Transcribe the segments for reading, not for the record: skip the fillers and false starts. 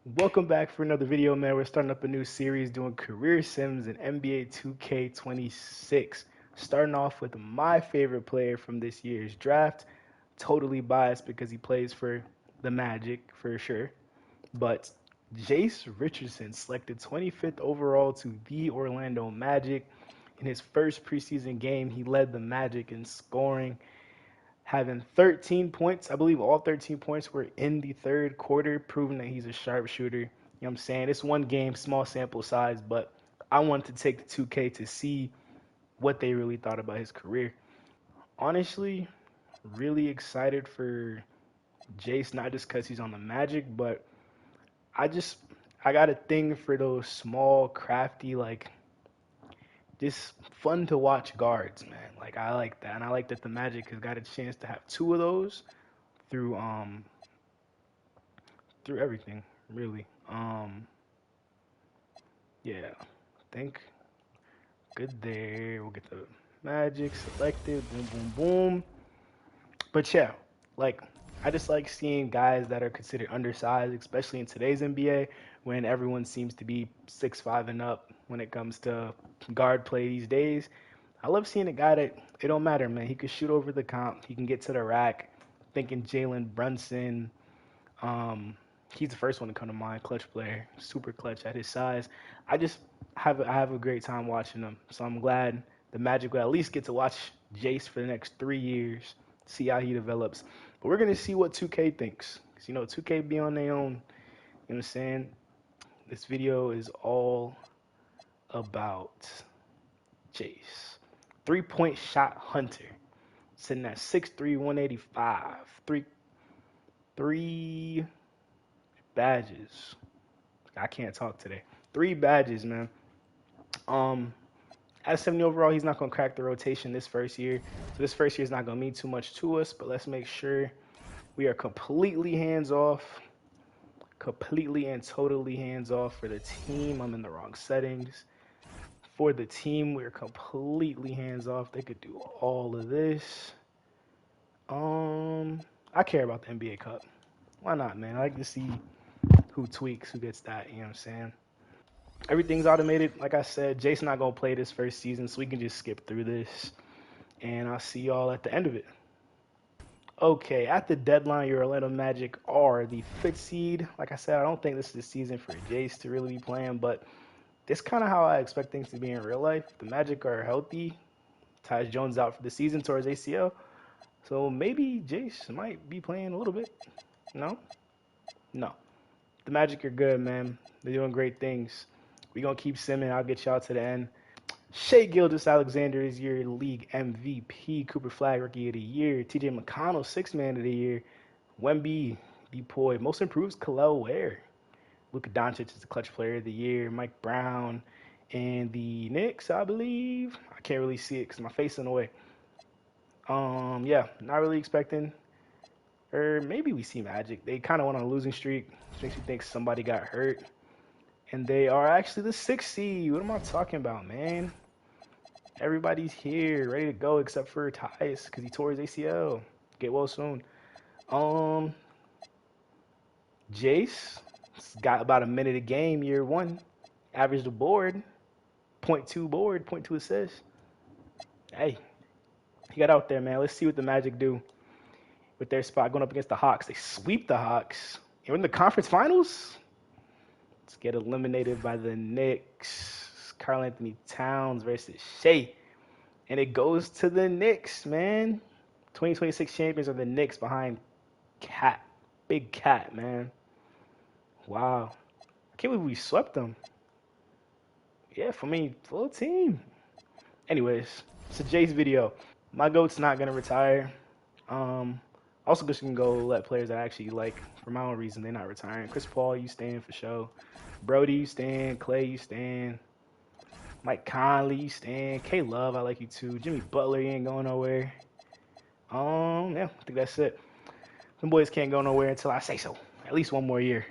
Welcome back for another video, man. We're starting up a new series doing career sims in NBA 2K26. Starting off with my favorite player from this year's draft. Totally biased because he plays for the Magic for sure. But Jase Richardson selected 25th overall to the Orlando Magic. In his first preseason game, he led the Magic in scoring, having 13 points. I believe all 13 points were in the third quarter, proving that he's a sharpshooter. You know what I'm saying? It's one game, small sample size, but I wanted to take the 2K to see what they really thought about his career. Honestly, really excited for Jace, not just because he's on the Magic, but I just I got a thing for those small, crafty, like just fun to watch guards, man. Like I like that, and I like that the Magic has got a chance to have two of those through through everything, really. Yeah, I think good there. We'll get the Magic selected. Boom, boom, boom. But yeah, like I just like seeing guys that are considered undersized, especially in today's NBA when everyone seems to be 6'5" and up when it comes to guard play these days. I love seeing a guy that it don't matter, man. He can shoot over the comp. He can get to the rack. Thinking Jalen Brunson. Um, he's the first one to come to mind. Clutch player, super clutch at his size. I have a great time watching him. So I'm glad the Magic will at least get to watch Jace for the next 3 years, see how he develops. But we're gonna see what 2K thinks. 'Cause, 2K be on their own. You know what I'm saying? This video is all about Jace. 3-point shot hunter. Sitting at 6'3", 185. Three badges. I can't talk today. 3 badges, man. Um, at 70 overall, he's not gonna crack the rotation this first year. So this first year is not gonna mean too much to us. But let's make sure we are completely hands off, completely and totally hands off for the team. I'm in the wrong settings. For the team, we're completely hands off. They could do all of this. Um, I care about the NBA Cup. Why not, man? I like to see who tweaks, who gets that. You know what I'm saying? Everything's automated. Like I said, Jason's not gonna play this first season, so we can just skip through this. And I'll see y'all at the end of it. Okay, at the deadline, your Orlando Magic are the fifth seed. Like I said, I don't think this is the season for Jace to really be playing, but this kind of how I expect things to be in real life. The Magic are healthy. Tyus Jones out for the season towards ACL, so maybe Jace might be playing a little bit. No, no. The Magic are good, man. They're doing great things. We gonna keep simming. I'll get y'all to the end. Shea Gilgeous-Alexander is your league MVP. Cooper Flag Rookie of the Year. TJ McConnell Sixth Man of the Year. Wemby Depoy Most Improved Khalil Ware. Luka Doncic is the Clutch Player of the Year. Mike Brown and the Knicks, I believe. I can't really see it because my face in the way. Yeah, not really expecting. Or maybe we see Magic. They kind of went on a losing streak, which makes me think somebody got hurt. And they are actually the sixth seed. What am I talking about, man? Everybody's here, ready to go, except for Tyus, because he tore his ACL. Get well soon. Um, Jace got about a minute a game, year one. Averaged a board, point 0.2 board, point 0.2 assists. Hey, he got out there, man. Let's see what the Magic do with their spot going up against the Hawks. They sweep the Hawks. You're in the conference finals. Let's get eliminated by the Knicks. Karl Anthony Towns versus Shea. And it goes to the Knicks, man. 2026 champions are the Knicks behind Cat. Big Cat, man. Wow. I can't believe we swept them. Yeah, for me, full team. Anyways, it's a Jace video. My GOAT's not going to retire. Also, just can go let players that I actually like, for my own reason, they're not retiring. Chris Paul, you stand for show. Brody, you stand. Clay, you stand. Mike Conley, you stand. K Love, I like you too. Jimmy Butler, you ain't going nowhere. Yeah, I think that's it. Them boys can't go nowhere until I say so. At least one more year.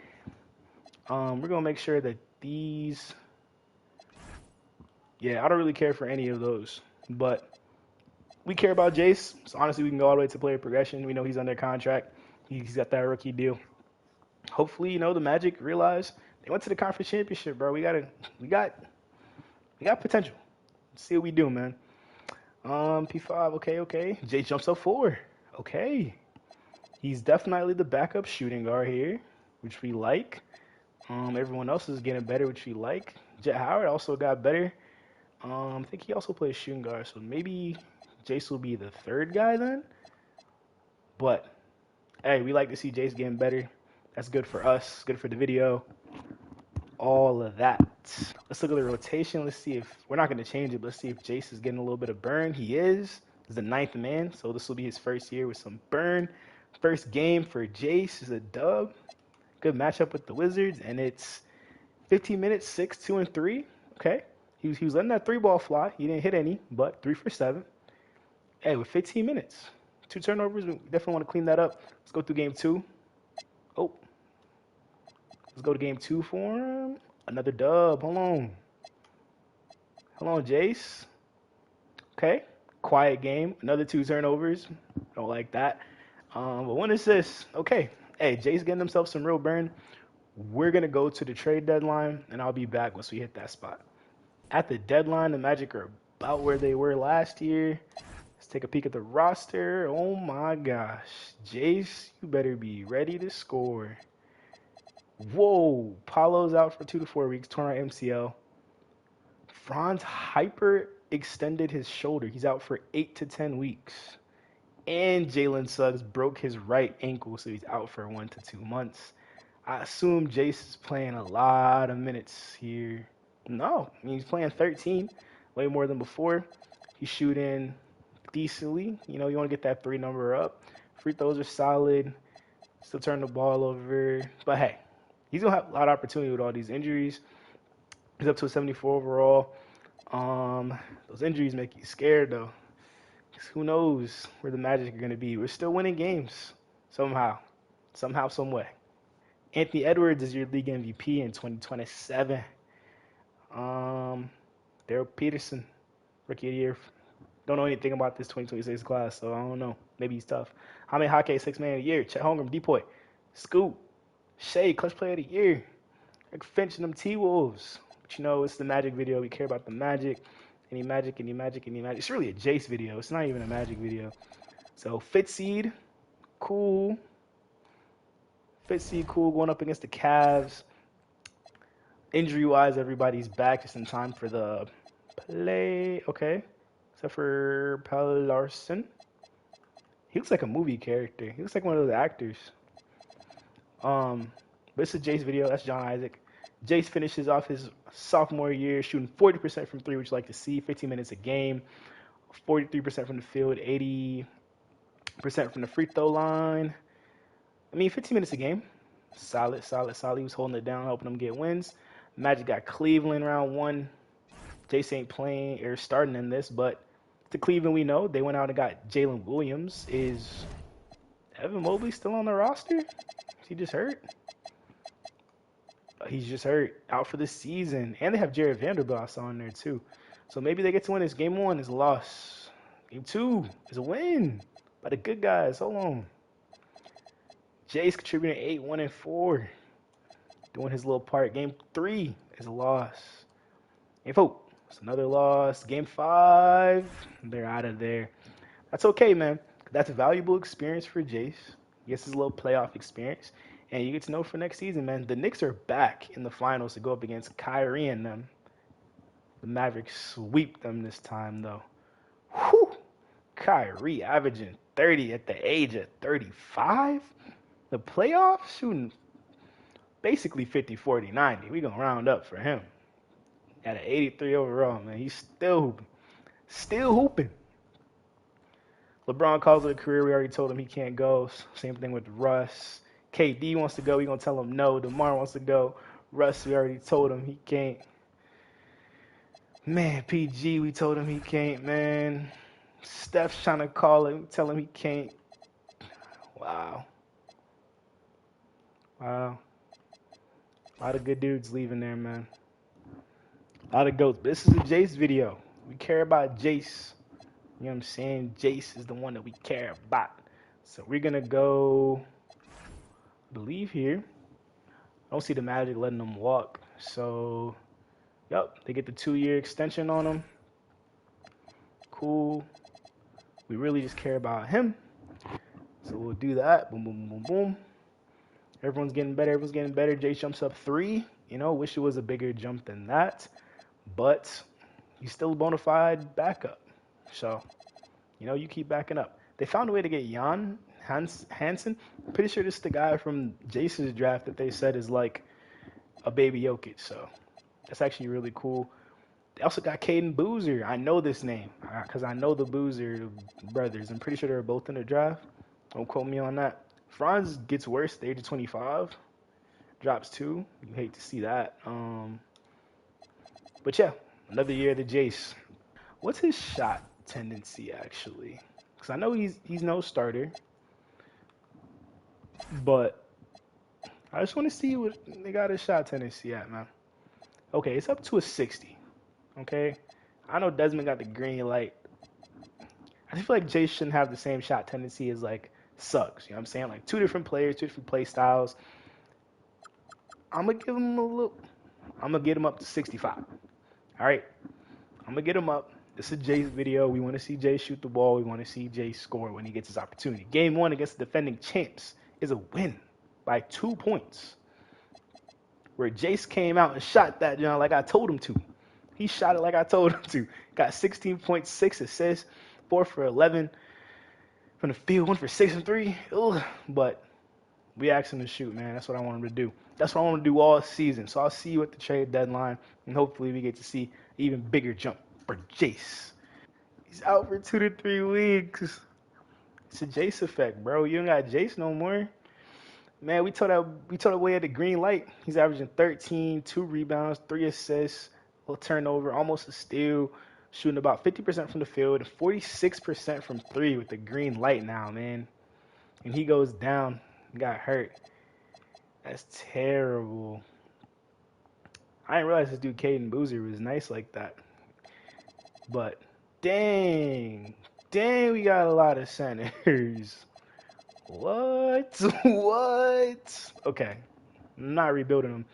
We're gonna make sure that these. Yeah, I don't really care for any of those, but we care about Jace. So honestly, we can go all the way to player progression. We know he's under contract. He's got that rookie deal. Hopefully, the Magic realize they went to the conference championship, bro. We got, we got potential. Let's see what we do, man. P5, okay, okay. Jay jumps up 4. Okay. He's definitely the backup shooting guard here, which we like. Everyone else is getting better, which we like. Jet Howard also got better. I think he also plays shooting guard, so maybe Jase will be the third guy then. But hey, we like to see Jase getting better. That's good for us, good for the video, all of that. Let's look at the rotation. Let's see if we're not going to change it, but let's see if Jase is getting a little bit of burn. He is. He's the 9th man, so this will be his first year with some burn. First game for Jase is a dub. Good matchup with the Wizards, and it's 15 minutes, 6, 2, and 3. Okay. He was letting that 3 ball fly. He didn't hit any, but 3 for 7. Hey, with 15 minutes, 2 turnovers, we definitely want to clean that up. Let's go through game 2. Oh, let's go to game 2 for him. Another dub. Hold on. Hold on, Jase. Okay. Quiet game. Another 2 turnovers. Don't like that. But 1 assist. Okay. Hey, Jase getting himself some real burn. We're going to go to the trade deadline, and I'll be back once we hit that spot. At the deadline, the Magic are about where they were last year. Let's take a peek at the roster. Oh my gosh. Jase, you better be ready to score. Whoa. Paulo's out for 2 to 4 weeks, torn out MCL. Franz hyper extended his shoulder. He's out for 8 to 10 weeks. And Jalen Suggs broke his right ankle, so he's out for 1 to 2 months. I assume Jase is playing a lot of minutes here. No, I mean, he's playing 13, way more than before. He's shooting decently. You want to get that 3 number up. Free throws are solid. Still turn the ball over. But hey, he's going to have a lot of opportunity with all these injuries. He's up to a 74 overall. Those injuries make you scared, though. Because who knows where the Magic are going to be. We're still winning games somehow, some way. Anthony Edwards is your league MVP in 2027. Daryl Peterson, rookie of the year. Don't know anything about this 2026 class, so I don't know. Maybe he's tough. Jaime Hake, 6th man of the year. Chet Holmgren, Depoy. Scoot. Shea, clutch player of the year. Rick Finch and them T-Wolves. But it's the Magic video. We care about the Magic. Any Magic. It's really a Jase video. It's not even a Magic video. So, Fitseed, cool. Fitseed, cool, going up against the Cavs. Injury-wise, everybody's back just in time for the play. Okay. Except for Pal Larson. He looks like a movie character. He looks like one of those actors. But it's a Jase video. That's John Isaac. Jase finishes off his sophomore year shooting 40% from 3, which you like to see. 15 minutes a game. 43% from the field. 80% from the free throw line. 15 minutes a game. Solid. He was holding it down, helping them get wins. Magic got Cleveland round 1. Jase ain't playing or starting in this, but to Cleveland we know. They went out and got Jalen Williams. Is Evan Mobley still on the roster? Is he just hurt? He's just hurt. Out for the season. And they have Jared Vanderbilt on there too. So maybe they get to win this. Game 1 is a loss. Game 2 is a win by the good guys. Hold on. Jase contributing 8, 1, and 4. Doing his little part. Game 3 is a loss. Game 4, it's another loss. Game 5, they're out of there. That's okay, man. That's a valuable experience for Jase. He gets his little playoff experience. And you get to know for next season, man. The Knicks are back in the finals to go up against Kyrie and them. The Mavericks sweep them this time, though. Whew. Kyrie averaging 30 at the age of 35? The playoffs, shooting basically 50, 40, 90. We're going to round up for him. At an 83 overall, man. He's still hooping. Still hooping. LeBron calls it a career. We already told him he can't go. Same thing with Russ. KD wants to go. We're going to tell him no. DeMar wants to go. Russ, we already told him he can't. Man, PG, we told him he can't, man. Steph's trying to call him. Tell him he can't. Wow. A lot of good dudes leaving there, man. A lot of goats. But this is a Jase video. We care about Jase. You know what I'm saying? Jase is the one that we care about. So we're going to go, I believe here. I don't see the Magic letting him walk. So, yep, they get the 2-year extension on him. Cool. We really just care about him. So we'll do that. Boom, boom, boom, boom. Everyone's getting better. Everyone's getting better. Jase jumps up 3. Wish it was a bigger jump than that. But he's still a bona fide backup. So, you keep backing up. They found a way to get Jan Hansen. I'm pretty sure this is the guy from Jase's draft that they said is like a baby Jokic. So that's actually really cool. They also got Caden Boozer. I know this name because I know the Boozer brothers. I'm pretty sure they were both in the draft. Don't quote me on that. Franz gets worse at the age of 25. Drops 2. You hate to see that. But yeah, another year of the Jase. What's his shot tendency actually? Because I know he's no starter. But I just want to see what they got his shot tendency at, man. Okay, it's up to a 60. Okay? I know Desmond got the green light. I feel like Jase shouldn't have the same shot tendency as like Suggs. You know what I'm saying? Like 2 different players, 2 different play styles. I'm gonna give him a little. I'm gonna get him up to 65. All right, I'm gonna get him up. This is Jay's video. We want to see Jay shoot the ball. We want to see Jay score when he gets his opportunity. Game 1 against the defending champs is a win by 2 points, where Jase came out and shot that like I told him to. He shot it like I told him to. Got 16.6 assists, 4 for 11 from the field, 1 for 6 and 3. Ugh. But we asked him to shoot, man. That's what I want him to do. That's what I want to do all season. So I'll see you at the trade deadline, and hopefully we get to see an even bigger jump for Jase. He's out for 2 to 3 weeks. It's a Jase effect, bro. You don't got Jase no more. Man, we told away at the green light. He's averaging 13, 2 rebounds, 3 assists, a turnover, almost a steal, shooting about 50% from the field and 46% from 3 with the green light now, man. And he goes down, got hurt. That's terrible. I didn't realize this dude Caden Boozer was nice like that. But dang, we got a lot of centers. What? What? Okay, I'm not rebuilding them.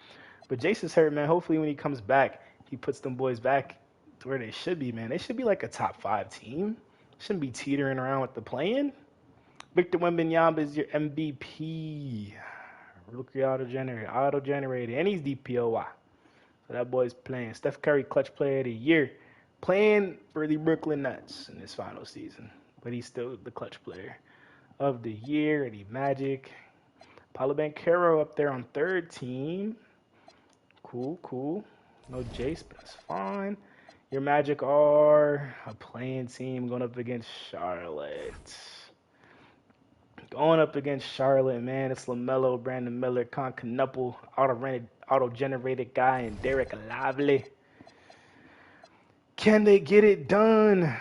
But Jason's hurt, man. Hopefully when he comes back, he puts them boys back to where they should be, man. They should be like a top 5 team. Shouldn't be teetering around with the play-in. Victor Wembanyama is your MVP. Rookie auto-generated, and he's DPOY. So that boy's playing. Steph Curry, clutch player of the year. Playing for the Brooklyn Nets in this final season. But he's still the clutch player of the year, the Magic. Paolo Banchero up there on 3rd team. Cool. No Jase, but that's fine. Your Magic are a playing team going up against Charlotte. Going up against Charlotte, man, it's LaMelo, Brandon Miller, Con Knuppel, auto-generated guy, and Derek Lively. Can they get it done?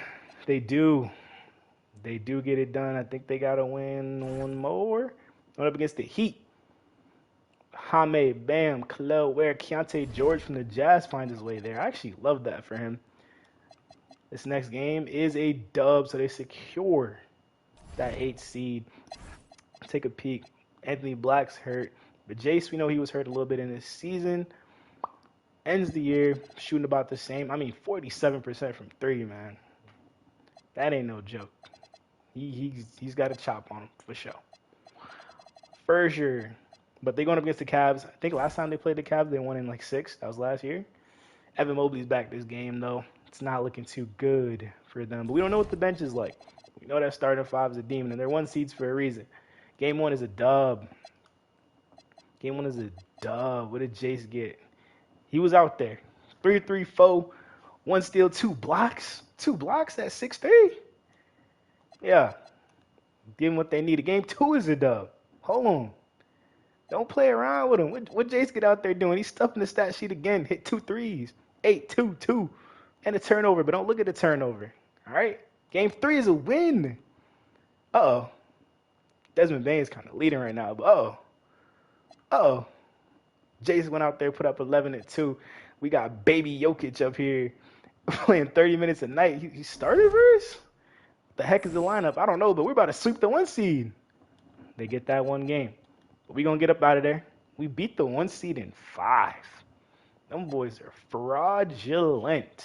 They do. They do get it done. I think they got to win 1 more. Going up against the Heat. Jaime, Bam, Khalil Ware, Keontae George from the Jazz finds his way there. I actually love that for him. This next game is a dub, so they secure that 8th seed. Take a peek. Anthony Black's hurt, but Jase, we know he was hurt a little bit in this season. Ends the year shooting about the same. 47% from 3, man. That ain't no joke. He's got a chop on him for sure. Frazier, but they going up against the Cavs. I think last time they played the Cavs, they won in like 6. That was last year. Evan Mobley's back this game though. It's not looking too good for them, but we don't know what the bench is like. We know that starting 5 is a demon, and they're 1 seeds for a reason. Game 1 is a dub. What did Jase get? He was out there. 3-3-4, 1 steal, 2 blocks. 2 blocks at 6'3"? Yeah. Give them what they need. Game 2 is a dub. Hold on. Don't play around with him. What Jase get out there doing? He's stuffing the stat sheet again. Hit 2 threes. 8, 2, 2. And a turnover, but don't look at the turnover. All right? Game 3 is a win. Uh-oh. Desmond Bane's kind of leading right now, but uh-oh. Jase went out there, put up 11 and 2. We got baby Jokic up here playing 30 minutes a night. He started verse? The heck is the lineup? I don't know, but we're about to sweep the 1 seed. They get that 1 game. But we going to get up out of there. We beat the 1 seed in 5. Them boys are fraudulent.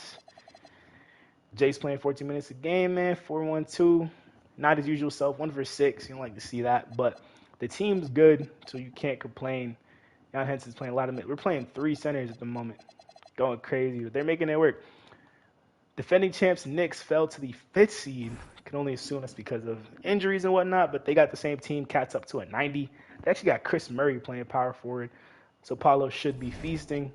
Jase playing 14 minutes a game, man. 4-1-2. Not his usual self. 1 for 6. You don't like to see that. But the team's good, so you can't complain. Jan Henson's playing a lot of minutes. We're playing 3 centers at the moment. Going crazy. But they're making it work. Defending champs Knicks fell to the 5th seed. Can only assume that's because of injuries and whatnot, but they got the same team. Cats up to a 90. They actually got Chris Murray playing power forward. So Paulo should be feasting.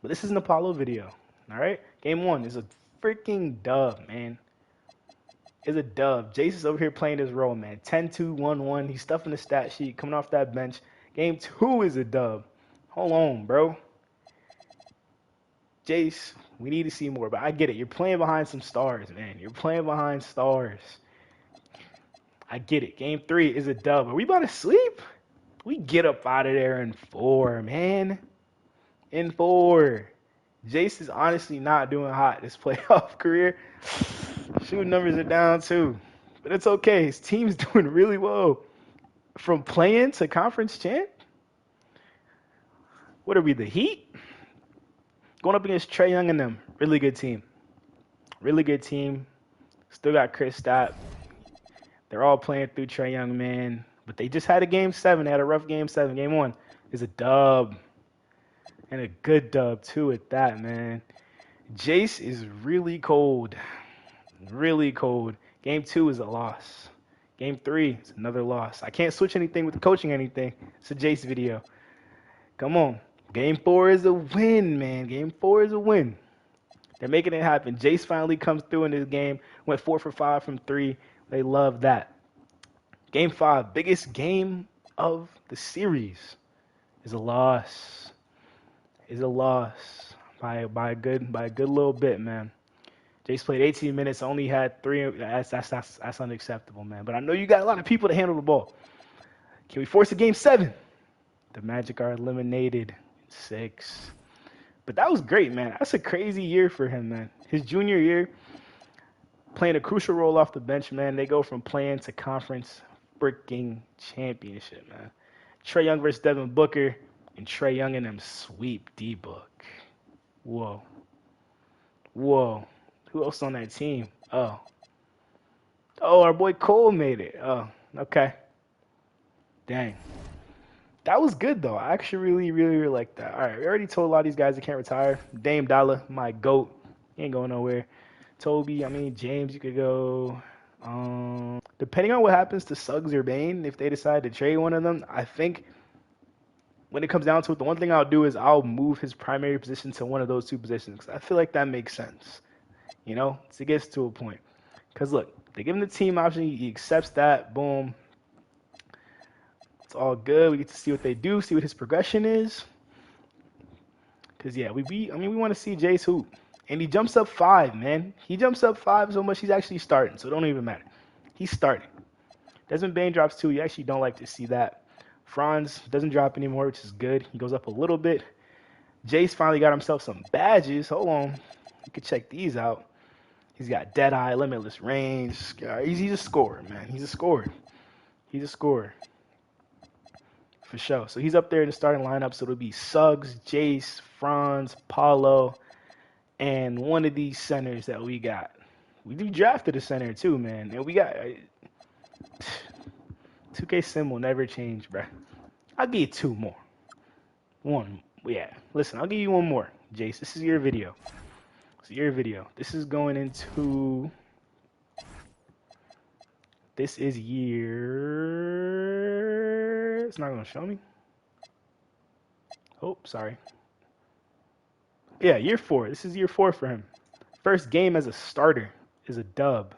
But this is an Apollo video. All right? Game 1 is a freaking dub, man. It's a dub. Jase is over here playing his role, man. 10-2-1-1. He's stuffing the stat sheet, coming off that bench. Game 2 is a dub. Hold on, bro. Jase, we need to see more, but I get it. You're playing behind some stars, man. You're playing behind stars. I get it. Game 3 is a dub. Are we about to sleep? We get up out of there in 4, man. In 4. Jase is honestly not doing hot this playoff career. Shooting numbers are down too. But it's okay. His team's doing really well. From playing to conference champ? What are we, the Heat? Going up against Trae Young and them. Really good team. Really good team. Still got Chris Stott. They're all playing through Trae Young, man. But they just had a game 7. They had a rough game 7. Game 1 is a dub. And a good dub, too, at that, man. Jase is really cold. Really cold. Game 2 is a loss. Game 3 is another loss. I can't switch anything with the coaching anything. It's a Jase video. Come on. Game 4 is a win, man. Game 4 is a win. They're making it happen. Jase finally comes through in this game. Went 4 for 5 from 3. They love that. Game 5, biggest game of the series, is a loss. Is a loss by a good little bit, man. Jase played 18 minutes, only had 3. That's unacceptable, man. But I know you got a lot of people to handle the ball. Can we force a game 7? The Magic are eliminated. 6. But that was great, man. That's a crazy year for him, man. His junior year, playing a crucial role off the bench, man. They go from playing to conference freaking championship, man. Trae Young versus Devin Booker, and Trae Young and them sweep D-Book. Whoa. Whoa. Who else on that team? Oh, our boy Cole made it. Oh, okay. Dang. That was good, though. I actually really like that. All right, we already told a lot of these guys they can't retire. Dame Dollar, my GOAT. He ain't going nowhere. Toby, James, you could go. Depending on what happens to Suggs or Bane, if they decide to trade one of them, I think when it comes down to it, the one thing I'll do is I'll move his primary position to one of those 2 positions. Because I feel like that makes sense. You know, to get to a point. Because look, they give him the team option. He accepts that. Boom. It's all good. We get to see what they do, see what his progression is. Because, yeah, we want to see Jase hoop. And he jumps up 5, man. He jumps up 5 so much he's actually starting. So it don't even matter. He's starting. Desmond Bane drops 2. You actually don't like to see that. Franz doesn't drop anymore, which is good. He goes up a little bit. Jase finally got himself some badges. Hold on. You can check these out. He's got Deadeye, Limitless Range. He's a scorer, man. He's a scorer. He's a scorer. For sure. So he's up there in the starting lineup. So it'll be Suggs, Jase, Franz, Paulo, and one of these centers that we got. We drafted a center too, man. And we got 2K sim will never change, bro. I'll give you 2 more. 1. Yeah. Listen, I'll give you 1 more. Jase, this is your video. It's your video. This is going into... This is year... It's not going to show me. Oh, sorry. Yeah, year 4. This is year 4 for him. First game as a starter is a dub.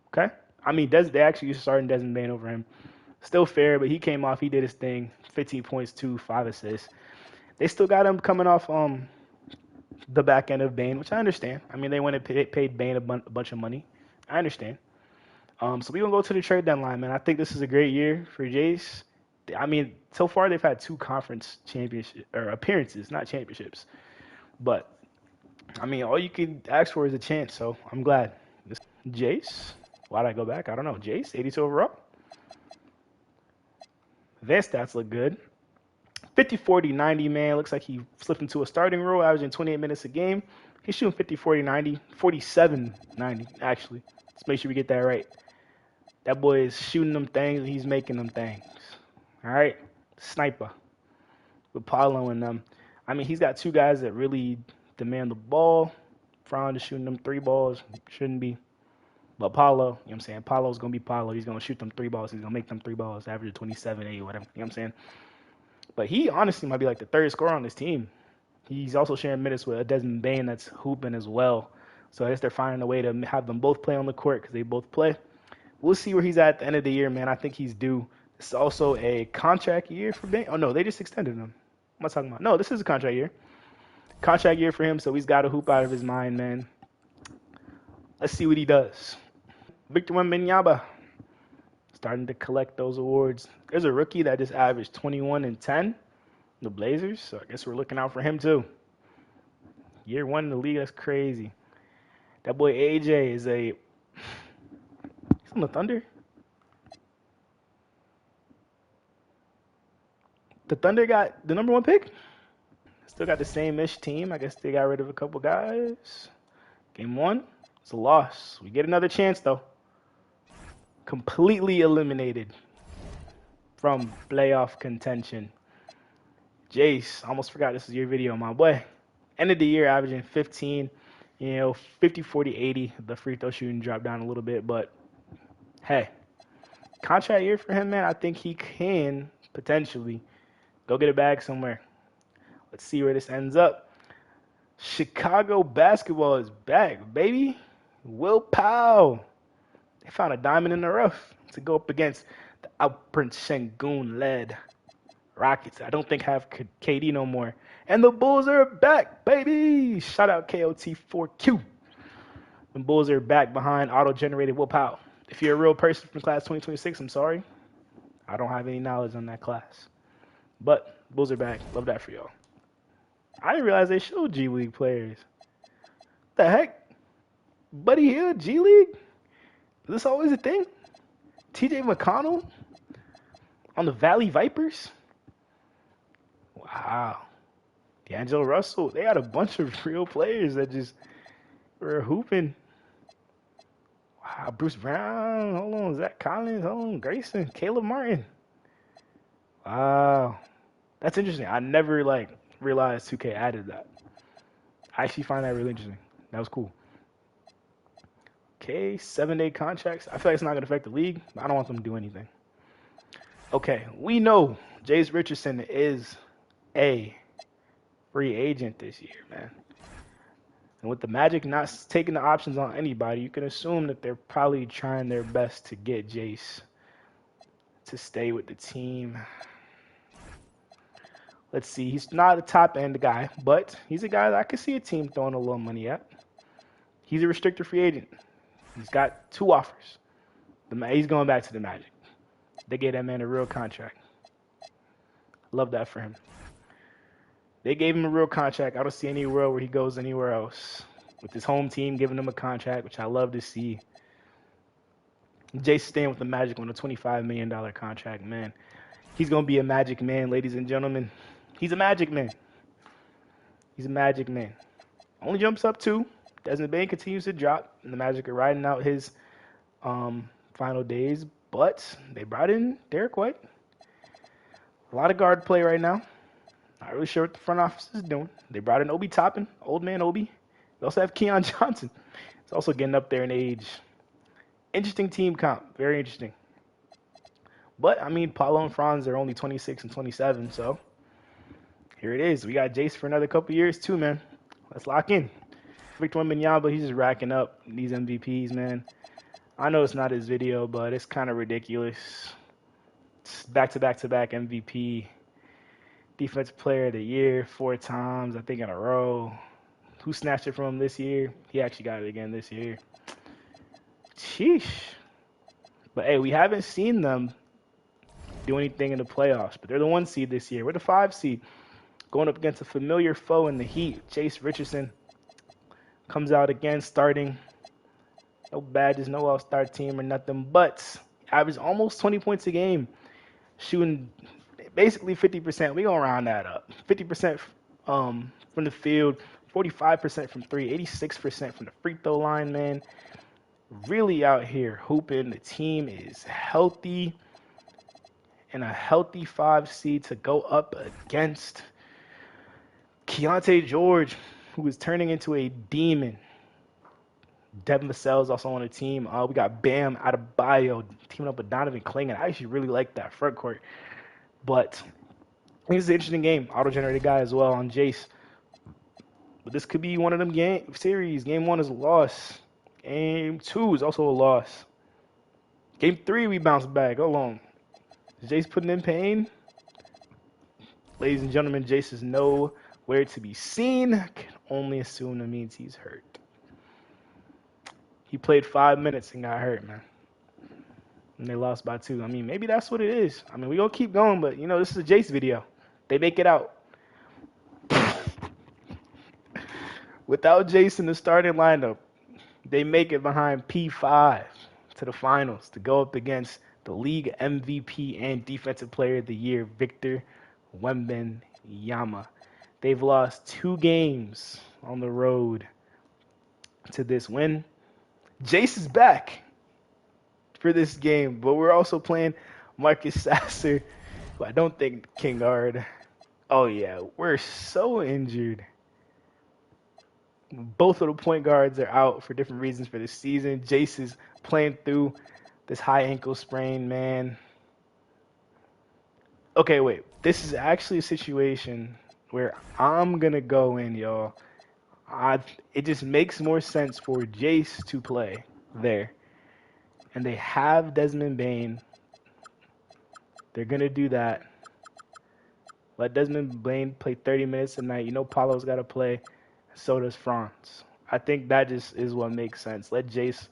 Okay? They actually used to start Desmond Bane over him. Still fair, but he came off. He did his thing. 15 points, 5 assists. They still got him coming off the back end of Bane, which I understand. They went and paid Bane a bunch of money. I understand. So we're going to go to the trade deadline, man. I think this is a great year for Jase. So far they've had 2 conference championship or appearances, not championships. But, all you can ask for is a chance, so I'm glad. Jase, why'd I go back? I don't know. Jase, 82 overall. Advanced stats look good. 50, 40, 90, man. Looks like he slipped into a starting role, averaging 28 minutes a game. He's shooting 50, 40, 90, 47, 90, actually. Let's make sure we get that right. That boy is shooting them things and he's making them things. All right? Sniper with Paulo and them. I mean, he's got two guys that really demand the ball. Franz is shooting them three balls. Shouldn't be. But Paulo, you know what I'm saying? Paulo's going to be Paulo. He's going to shoot them three balls. He's going to make them three balls, average 27, 8, whatever. You know what I'm saying? But he honestly might be like the third scorer on this team. He's also sharing minutes with a Desmond Bane that's hooping as well. So I guess they're finding a way to have them both play on the court because they both play. We'll see where he's at the end of the year, man. I think he's due. It's also a contract year for Bane. Oh, no, they just extended him. What am I talking about? No, this is a contract year. Contract year for him, so he's got to hoop out of his mind, man. Let's see what he does. Victor Wembanyama starting to collect those awards. There's a rookie that just averaged 21 and 10, the Blazers, so I guess we're looking out for him too. Year one in the league, that's crazy. That boy AJ is he's on the Thunder. The Thunder got the number one pick. Still got the same-ish team. I guess they got rid of a couple guys. Game one, it's a loss. We get another chance though. Completely eliminated from playoff contention. Jase, almost forgot this is your video, my boy. End of the year averaging 15, 50, 40, 80. The free throw shooting dropped down a little bit, but hey, contract year for him, man. I think he can potentially go get a bag somewhere. Let's see where this ends up. Chicago basketball is back, baby. Will Powell. They found a diamond in the rough to go up against the Alperen Sengun-led Rockets. I don't think have KD no more. And the Bulls are back, baby. Shout out KOT4Q. The Bulls are back behind auto-generated Will Powell. If you're a real person from class 2026, I'm sorry. I don't have any knowledge on that class. But Bulls are back. Love that for y'all. I didn't realize they showed G League players. What the heck? Buddy Hield, G League? Is this always a thing? TJ McConnell on the Valley Vipers? Wow. D'Angelo Russell. They had a bunch of real players that just were hooping. Wow. Bruce Brown. Hold on. Zach Collins. Hold on. Grayson. Caleb Martin. Wow. That's interesting. I never realized 2K added that. I actually find that really interesting. That was cool. Okay, 7-day contracts. I feel like it's not going to affect the league. But I don't want them to do anything. Okay, we know Jase Richardson is a free agent this year, man. And with the Magic not taking the options on anybody, you can assume that they're probably trying their best to get Jase to stay with the team. Let's see. He's not a top-end guy, but he's a guy that I could see a team throwing a little money at. He's a restricted free agent. He's got 2 offers. He's going back to the Magic. They gave that man a real contract. Love that for him. They gave him a real contract. I don't see any world where he goes anywhere else. With his home team giving him a contract, which I love to see. Jase staying with the Magic on a $25 million contract, man. He's going to be a Magic man, ladies and gentlemen. He's a Magic man. He's a Magic man. Only jumps up 2. Desmond Bane continues to drop, and the Magic are riding out his final days. But they brought in Derek White. A lot of guard play right now. Not really sure what the front office is doing. They brought in Obi Toppin, old man Obi. They also have Keon Johnson. He's also getting up there in age. Interesting team comp. Very interesting. But, I mean, Paulo and Franz are only 26 and 27, so here it is. We got Jase for another couple years too, man. Let's lock in. Victor Wembanyama, he's just racking up these MVPs, man. I know it's not his video, but it's kind of ridiculous. It's back-to-back-to-back MVP. Defensive Player of the Year 4 times, I think, in a row. Who snatched it from him this year? He actually got it again this year. Sheesh. But, hey, we haven't seen them do anything in the playoffs, but they're the 1 seed this year. We're the 5 seed. Going up against a familiar foe in the Heat. Jase Richardson comes out again starting. No badges, no all-star team or nothing, but averaged almost 20 points a game. shooting basically 50%. We gonna round that up. 50% from the field, 45% from three, 86% from the free throw line, man. Really out here hooping. The team is healthy and a healthy 5 seed to go up against Keontae George, who is turning into a demon. Devin Vassell is also on the team. We got Bam Adebayo teaming up with Donovan Clingan. I actually really like that front court. But I think it's an interesting game. Auto-generated guy as well on Jase. But this could be one of them series. Game 1 is a loss. Game 2 is also a loss. Game 3 we bounce back. Hold on. Is Jase putting in pain? Ladies and gentlemen, Jase is nowhere to be seen. I can only assume that means he's hurt. He played 5 minutes and got hurt, man. And they lost by 2. I mean, maybe that's what it is. I mean, we gonna keep going, but you know, this is a Jase video. They make it out. Without Jase in the starting lineup, they make it behind P5 to the finals to go up against the league MVP and Defensive Player of the Year, Victor Wembanyama. They've lost 2 games on the road to this win. Jase is back for this game, but we're also playing Marcus Sasser, who I don't think can guard. Oh yeah, we're so injured. Both of the point guards are out for different reasons for this season. Jase is playing through this high ankle sprain, man. Okay, wait. This is actually a situation where I'm going to go in, y'all. It just makes more sense for Jase to play there. And they have Desmond Bane. They're going to do that. Let Desmond Bane play 30 minutes a night. You know Paulo's got to play. So does Franz. I think that just is what makes sense. Let Jase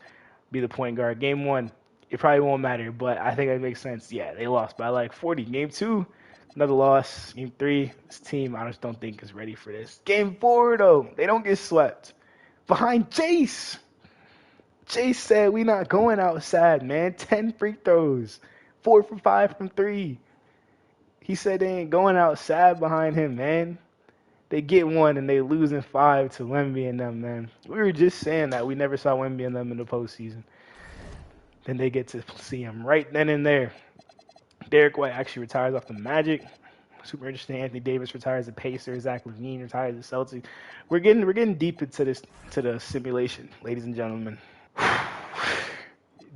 be the point guard. Game 1, it probably won't matter, but I think that makes sense. Yeah, they lost by like 40. Game 2, another loss. Game 3, this team I just don't think is ready for this. Game 4, though, they don't get swept. Behind Jase. Jase said, we not going outside, man. 10 free throws. 4 for 5 from 3. He said they ain't going outside behind him, man. They get 1 and they lose in 5 to Wemby and them, man. We were just saying that we never saw Wemby and them in the postseason. Then they get to see him right then and there. Derek White actually retires off the Magic. Super interesting. Anthony Davis retires the Pacers. Zach LaVine retires the Celtics. We're getting deep into the simulation, ladies and gentlemen.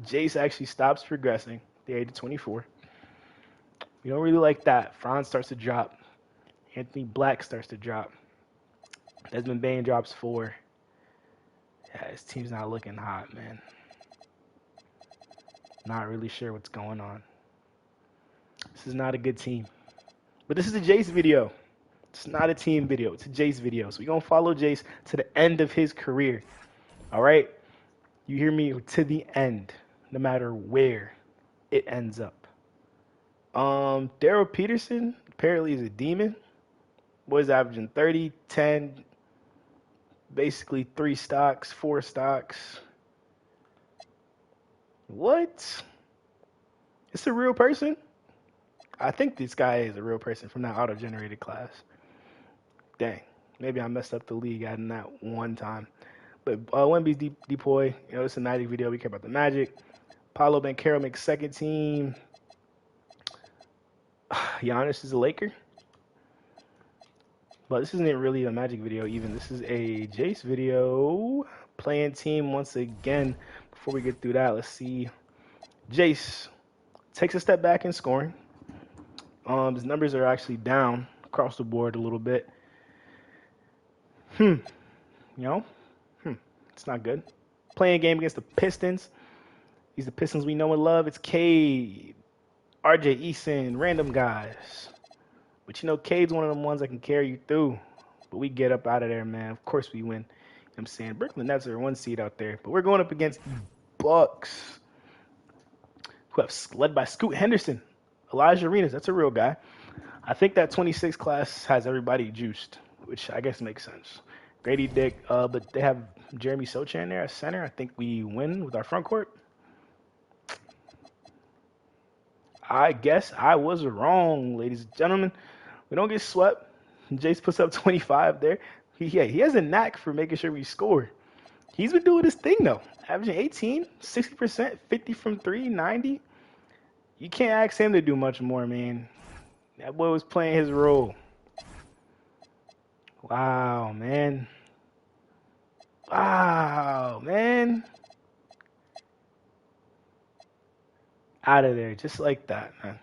Jase actually stops progressing at the age of 24. We don't really like that. Franz starts to drop. Anthony Black starts to drop. Desmond Bane drops 4. Yeah, his team's not looking hot, man. Not really sure what's going on. This is not a good team. But this is a Jase video. It's not a team video. It's a Jase video. So we're going to follow Jase to the end of his career. All right? You hear me? To the end. No matter where it ends up. Daryl Peterson apparently is a demon. Boy's averaging 30, 10, basically 3 stocks, 4 stocks. What? It's a real person? I think this guy is a real person from that auto-generated class. Dang. Maybe I messed up the league adding that one time. But Wemby's Depoy. You know, it's a Magic video. We care about the Magic. Paolo Banchero makes second team. Giannis is a Laker. But this isn't really a Magic video even. This is a Jase video. Playing team once again. Before we get through that, let's see. Jase takes a step back in scoring. His numbers are actually down across the board a little bit. You know? It's not good. Playing a game against the Pistons. These are the Pistons we know and love. It's Cade, RJ Eason, random guys. But you know, Cade's one of them ones that can carry you through. But we get up out of there, man. Of course we win. You know what I'm saying? Brooklyn Nets are 1 seed out there. But we're going up against the Bucks, who have led by Scoot Henderson. Elijah Arenas, that's a real guy. I think that 26 class has everybody juiced, which I guess makes sense. Grady Dick, but they have Jeremy Sochan there at center. I think we win with our front court. I guess I was wrong, ladies and gentlemen. We don't get swept. Jase puts up 25 there. He has a knack for making sure we score. He's been doing his thing though, averaging 18, 60%, 50 from three, 90. You can't ask him to do much more, man. That boy was playing his role. Wow, man. Wow, man. Out of there, just like that, man.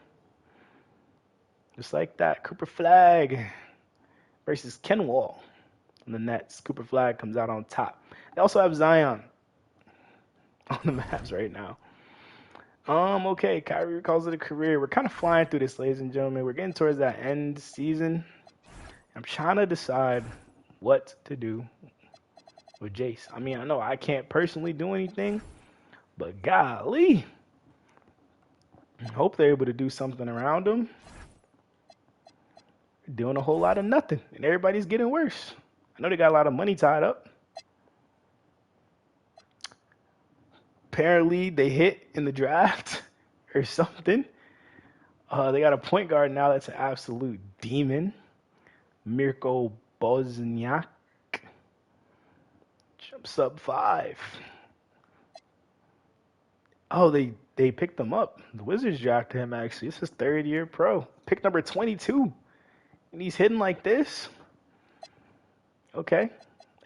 Just like that. Cooper Flag versus Ken Wall on the Nets. Cooper Flag comes out on top. They also have Zion on the Mavs right now. Okay, Kyrie recalls it a career. We're kind of flying through this, ladies and gentlemen. We're getting towards that end season. I'm trying to decide what to do with Jase. I mean, I know I can't personally do anything, but golly, I hope they're able to do something around him. They're doing a whole lot of nothing, and everybody's getting worse. I know they got a lot of money tied up. Apparently, they hit in the draft or something. They got a point guard now that's an absolute demon. Mirko Bozniak. Jumps up 5. Oh, they picked him up. The Wizards drafted him, actually. This is third year pro. Pick number 22. And he's hitting like this. Okay.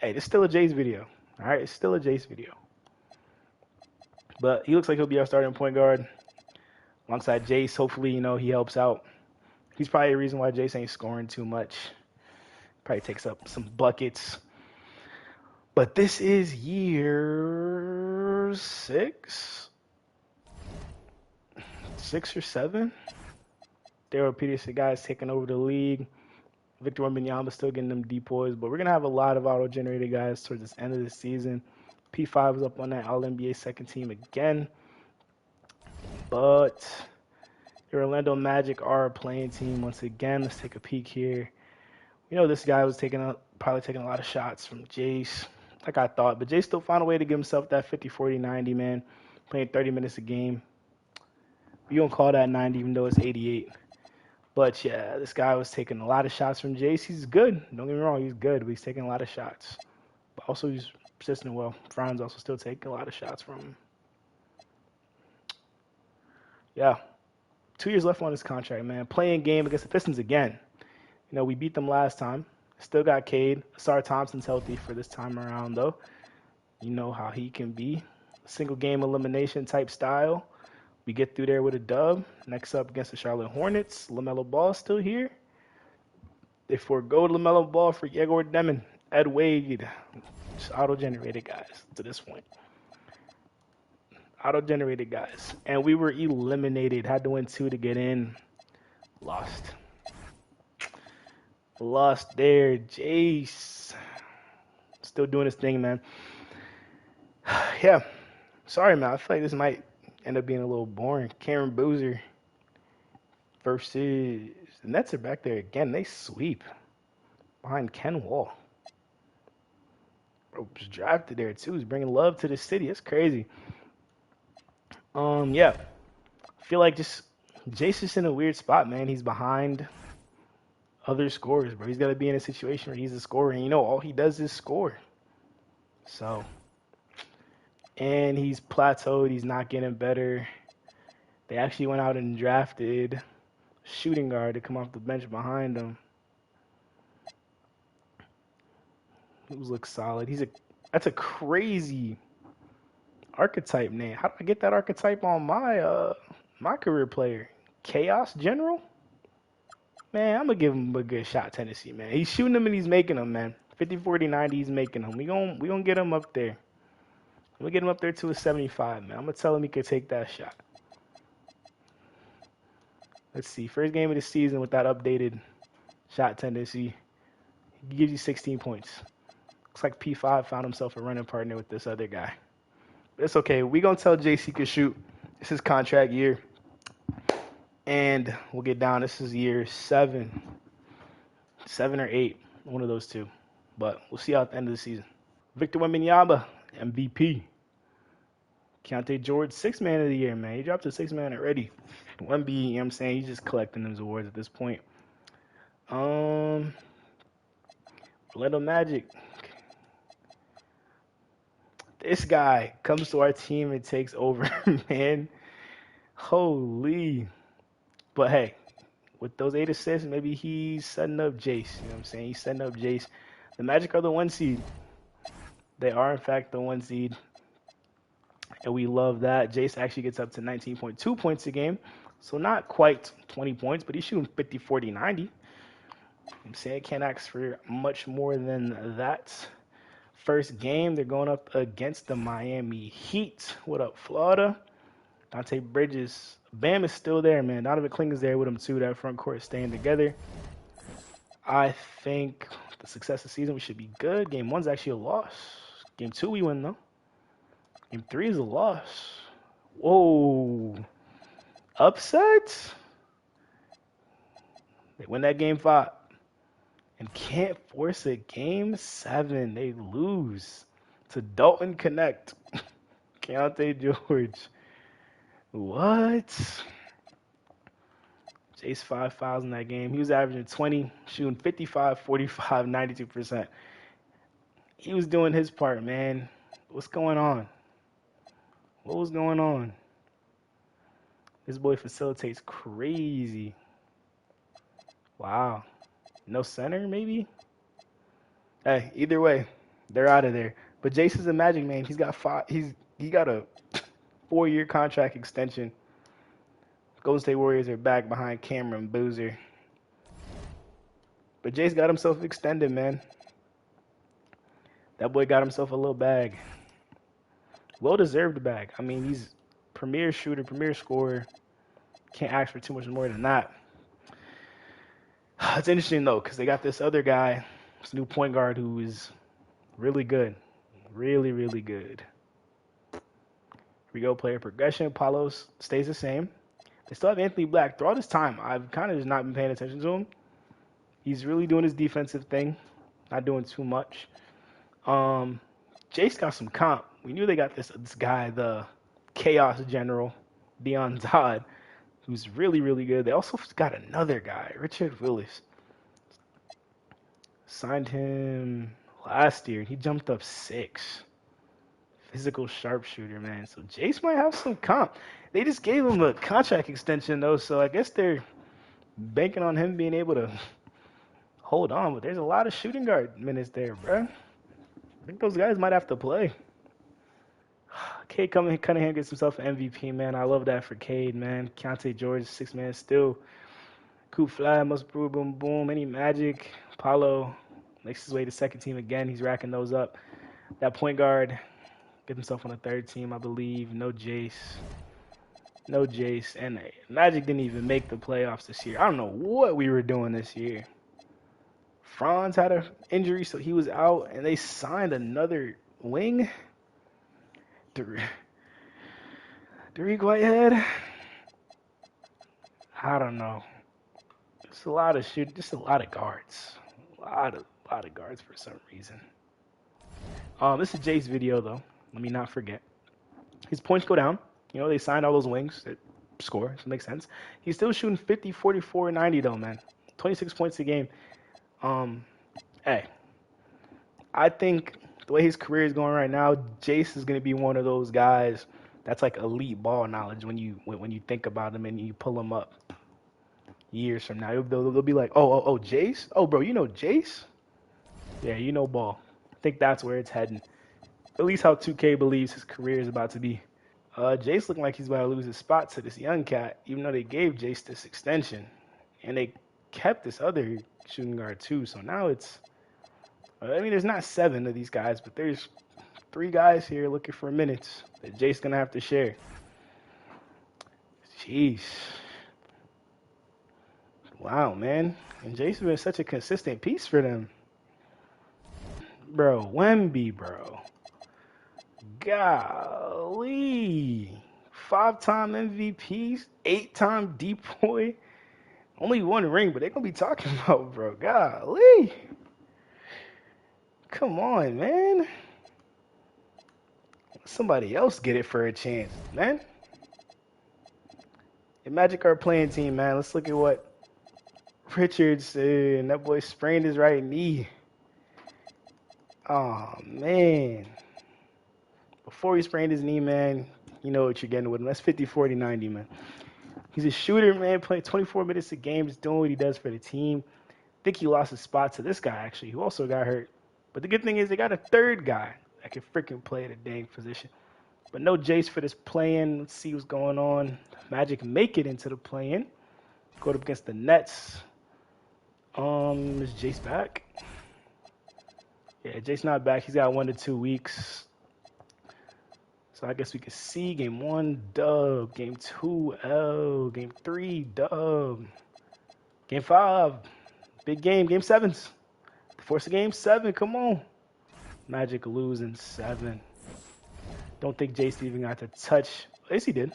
Hey, this is still a Jase video. All right, it's still a Jase video. But he looks like he'll be our starting point guard alongside Jase. Hopefully, he helps out. He's probably the reason why Jase ain't scoring too much. Probably takes up some buckets. But this is year 6 or 7. Daryl Peterson guys taking over the league. Victor Wembanyama still getting them depoys, but we're gonna have a lot of auto-generated guys towards this end of the season. P5 is up on that All-NBA second team again, but the Orlando Magic are a playing team once again. Let's take a peek here. This guy was probably taking a lot of shots from Jase, like I thought, but Jase still found a way to give himself that 50, 40, 90, man. Playing 30 minutes a game. We don't call that 90, even though it's 88. But yeah, this guy was taking a lot of shots from Jase. He's good. Don't get me wrong, he's good, but he's taking a lot of shots. But also he's persistent well. Franz also still taking a lot of shots from him. Yeah. 2 years left on his contract, man. Playing game against the Pistons again. We beat them last time. Still got Cade. Asar Thompson's healthy for this time around, though. You know how he can be. Single game elimination type style. We get through there with a dub. Next up against the Charlotte Hornets. LaMelo Ball still here. They forego LaMelo Ball for Yegor Demon. Ed Wade. Just auto-generated guys to this point. Auto-generated guys. And we were eliminated. Had to win 2 to get in. Lost there. Jase. Still doing his thing, man. Yeah. Sorry, man. I feel like this might end up being a little boring. Cameron Boozer versus the Nets are back there again. They sweep behind Ken Wall. Bro was drafted there too. He's bringing love to the city. It's crazy. Yeah. I feel like Jase is in a weird spot, man. He's behind other scorers, bro. He's got to be in a situation where he's a scorer, and all he does is score. So. And he's plateaued. He's not getting better. They actually went out and drafted shooting guard to come off the bench behind him. He looks solid. That's a crazy archetype name. How do I get that archetype on my career player? Chaos General? Man, I'm gonna give him a good shot, Tennessee, man. He's shooting them and he's making them, man. 50, 40, 90, he's making them. We gonna get him up there. We'll get him up there to a 75, man. I'm going to tell him he could take that shot. Let's see. First game of the season with that updated shot tendency. He gives you 16 points. Looks like P5 found himself a running partner with this other guy. But it's okay. We're going to tell Jase he could shoot. This is contract year. And we'll get down. This is year 7. 7 or 8. One of those two. But we'll see how at the end of the season. Victor Wembanyama. MVP. Keontae George, sixth man of the year, man. He dropped to sixth man already. Wemby, you know what I'm saying? He's just collecting those awards at this point. Orlando Magic. This guy comes to our team and takes over, man. Holy. But hey, with those 8 assists, maybe he's setting up Jase. You know what I'm saying? He's setting up Jase. The Magic are the 1 seed. They are, in fact, the 1 seed. And we love that. Jase actually gets up to 19.2 points a game. So not quite 20 points, but he's shooting 50, 40, 90. I'm saying can't ask for much more than that. First game, they're going up against the Miami Heat. What up, Florida? Dante Bridges. Bam is still there, man. Donovan Clingan's there with him, too. That front court staying together. I think the success of the season, we should be good. Game 1's actually a loss. Game 2, we win, though. Game 3 is a loss. Whoa. Upset? They win that Game 5. And can't force a Game 7. They lose to Dalton Connect. Keontae George. What? Jase 5 fouls in that game. He was averaging 20, shooting 55, 45, 92%. He was doing his part, man. What's going on? What was going on? This boy facilitates crazy. Wow. No center, maybe? Hey, either way, they're out of there. But Jase is a Magic man. He got a 4-year contract extension. Golden State Warriors are back behind Cameron Boozer. But Jase got himself extended, man. That boy got himself a little bag. Well-deserved bag. I mean, he's premier shooter, premier scorer. Can't ask for too much more than that. It's interesting, though, because they got this other guy, this new point guard who is really good. Really, really good. Here we go, player progression. Palos stays the same. They still have Anthony Black. Throughout this time, I've kind of just not been paying attention to him. He's really doing his defensive thing. Not doing too much. Jase got some comp. We knew they got this guy, the Chaos General, Dion Todd, who's really, really good. They also got another guy, Richard Willis. Signed him last year, and he jumped up 6. Physical sharpshooter, man. So Jase might have some comp. They just gave him a contract extension, though, so I guess they're banking on him being able to hold on. But there's a lot of shooting guard minutes there, bro. I think those guys might have to play. Cade Cunningham gets himself an MVP, man. I love that for Cade, man. Keontae George, 6-man still. Coop Fly, must brew, boom, boom. Any Magic. Paulo makes his way to second team again. He's racking those up. That point guard gets himself on the third team, I believe. No Jase. No Jase. And Magic didn't even make the playoffs this year. I don't know what we were doing this year. Franz had an injury, so he was out. And they signed another wing. Derek Whitehead. I don't know. It's a lot of just a lot of guards. A lot of guards for some reason. This is Jase's video though. Let me not forget. His points go down. You know, they signed all those wings that score, so it makes sense. He's still shooting 50, 44, 90 though, man. 26 points a game. Hey. I think the way his career is going right now, Jase is going to be one of those guys that's like elite ball knowledge when you think about him and you pull him up years from now. They'll be like, oh, Jase? Oh, bro, you know Jase? Yeah, you know ball. I think that's where it's heading. At least how 2K believes his career is about to be. Jase looking like he's about to lose his spot to this young cat, even though they gave Jase this extension. And they kept this other shooting guard too. So now it's... I mean, there's not 7 of these guys, but there's 3 guys here looking for minutes that Jase's going to have to share. Jeez. Wow, man. And Jase has been such a consistent piece for them. Bro, Wemby, bro. Golly. 5-time MVPs, 8-time D-boy. Only 1 ring, but they're going to be talking about, bro. Golly. Come on, man. Somebody else get it for a chance, man. The Magic are playing team, man. Let's look at what Richardson. That boy sprained his right knee. Oh man. Before he sprained his knee, man, you know what you're getting with him. That's 50, 40, 90, man. He's a shooter, man, playing 24 minutes a game, just doing what he does for the team. I think he lost his spot to this guy, actually, who also got hurt. But the good thing is they got a third guy that can freaking play the dang position. But no Jase for this play-in. Let's see what's going on. Magic make it into the play-in. Go up against the Nets. Is Jase back? Yeah, Jase not back. He's got 1 to 2 weeks. So I guess we could see game 1, dub. Game 2, L. Game 3, dub. Game 5, big game. Game 7's. Force a game 7, come on. Magic losing 7. Don't think Jase even got to touch. Yes, he did.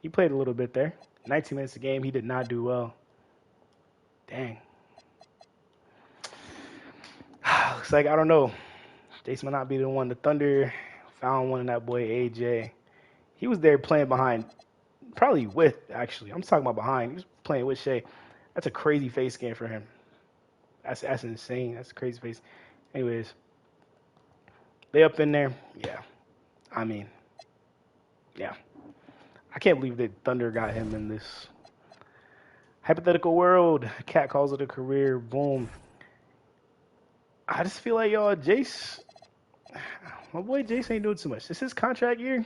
He played a little bit there. 19 minutes a game. He did not do well. Dang. Looks like, I don't know. Jase might not be the one. The Thunder found one in that boy, AJ. He was there playing behind, probably with, actually. I'm talking about behind. He was playing with Shea. That's a crazy face game for him. That's insane. That's a crazy face. Anyways, they up in there. Yeah. I mean, yeah. I can't believe that Thunder got him in this hypothetical world. Cat calls it a career. Boom. I just feel like, y'all, Jase, my boy Jase ain't doing too much. This is his contract year.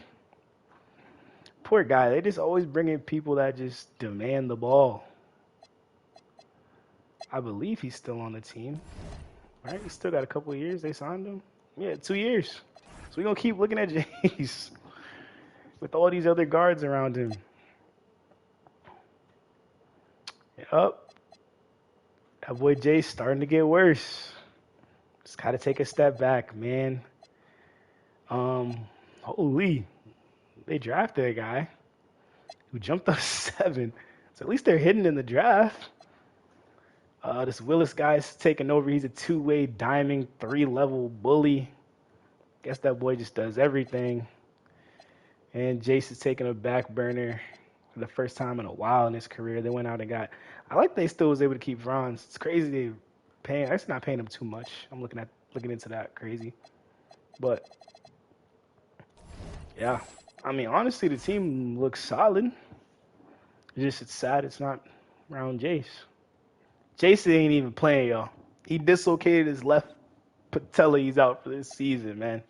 Poor guy. They just always bring in people that just demand the ball. I believe he's still on the team. Right? He still got a couple of years. They signed him. Yeah, 2 years. So we're going to keep looking at Jase with all these other guards around him. Yup. That boy Jase starting to get worse. Just got to take a step back, man. Holy. They drafted a guy who jumped up 7. So at least they're hidden in the draft. This Willis guy's taking over. He's a 2-way diamond, 3-level bully. Guess that boy just does everything. And Jase is taking a back burner for the first time in a while in his career. They went out and got. I like they still was able to keep Franz. It's crazy they paying. That's not paying him too much. I'm looking into that crazy. But yeah, I mean honestly, the team looks solid. It's sad it's not around Jase. Jase ain't even playing, y'all. He dislocated his left patella. He's out for this season, man.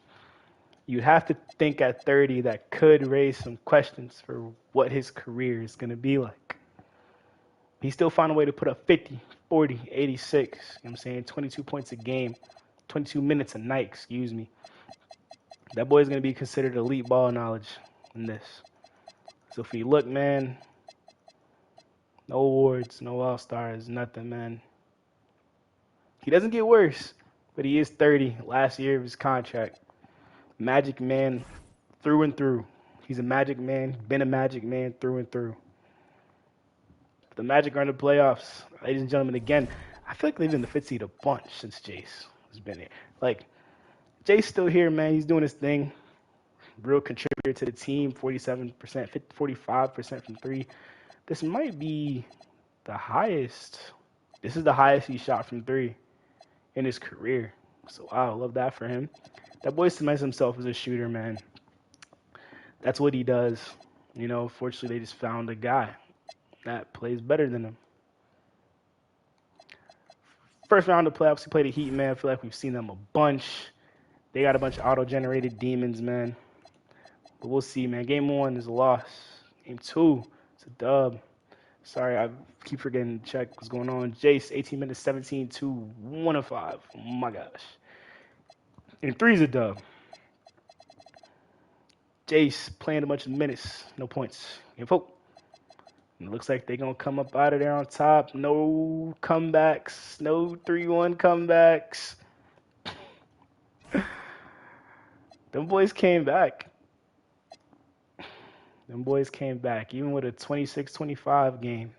You have to think at 30 that could raise some questions for what his career is going to be like. He still found a way to put up 50, 40, 86. You know what I'm saying? 22 points a game, 22 minutes a night, excuse me. That boy's going to be considered elite ball knowledge in this. So if you look, man, no awards, no All-Stars, nothing, man. He doesn't get worse, but he is 30, last year of his contract. Magic man through and through. He's a Magic man, been a Magic man through and through. The Magic are in the playoffs. Ladies and gentlemen, again, I feel like they've been the fifth seed a bunch since Jase has been here. Like, Jase's still here, man. He's doing his thing. Real contributor to the team, 47%, 45% from 3. This might be the highest. This is the highest he shot from 3 in his career. So, wow, I love that for him. That boy cements himself as a shooter, man. That's what he does. You know, fortunately, they just found a guy that plays better than him. First round of playoffs, he played a Heat, man. I feel like we've seen them a bunch. They got a bunch of auto-generated demons, man. But we'll see, man. Game 1 is a loss. Game 2, it's a dub. Sorry, I keep forgetting to check what's going on. Jase, 18 minutes, 17, 2, 1 of 5. Oh, my gosh. Game 3 is a dub. Jase playing a bunch of minutes, no points. Game 4. It looks like they're going to come up out of there on top. No comebacks. No 3-1 comebacks. Them boys came back. Even with a 26-25 game